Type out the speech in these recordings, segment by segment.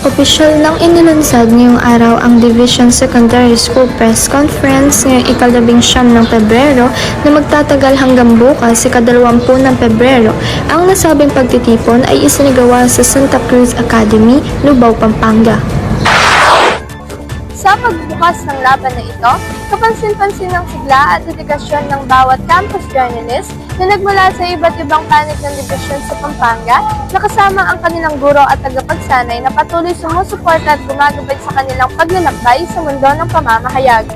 Opisyal nang inilunsad ngayong araw ang Division Secondary School Press Conference ngayong ika-19 ng Pebrero na magtatagal hanggang bukas ika-20 ng Pebrero. Ang nasabing pagtitipon ay isinagawa sa Santa Cruz Academy, Lubao, Pampanga. Sa pagbukas ng laban na ito, kapansin-pansin ang sigla at dedikasyon ng bawat campus journalist na nagmula sa iba't ibang panig ng dibisyon sa Pampanga na kasama ang kanilang guro at tagapagsanay na patuloy sumusuporta at gumagabay sa kanilang paglalakbay sa mundo ng pamamahayag.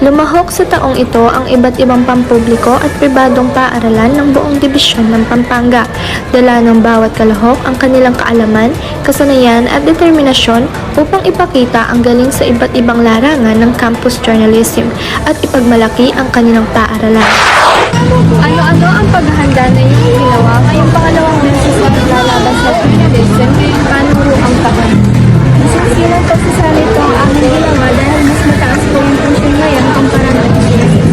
Lumahok sa taong ito ang iba't ibang pampubliko at pribadong paaralan ng buong dibisyon ng Pampanga. Dala ng bawat kalahok ang kanilang kaalaman, kasanayan at determinasyon upang ipakita ang galing sa iba't ibang larangan ng campus journalism at ipagmalaki ang kanilang paaralan. Ano-ano ang paghahanda na iyong ginawa ngayong pangalawang beses na naglalaban sa journalism paano ang taon? Masiksilang pagsasanay ito ang aming ginawa dahil mas mataas po yung tension ngayon kumpara ng journalism.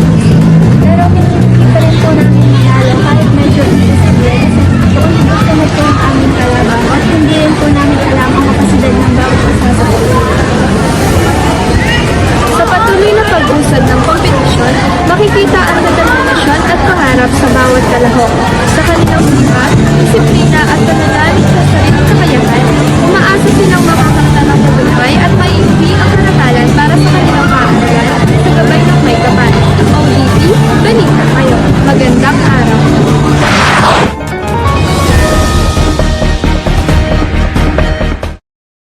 Pero hindi pa rin po namin manalo kahit medyo imposible kasi tuon-tuon po ang aming kalaban at hindi rin po namin alam ang kapasidad ng bawat pasasok. Sa patuloy na pag-usad ng kompetisyon, makikita ang determinasyon at pangarap sa bawat kalahok. Sa kanilang sipat, disiplina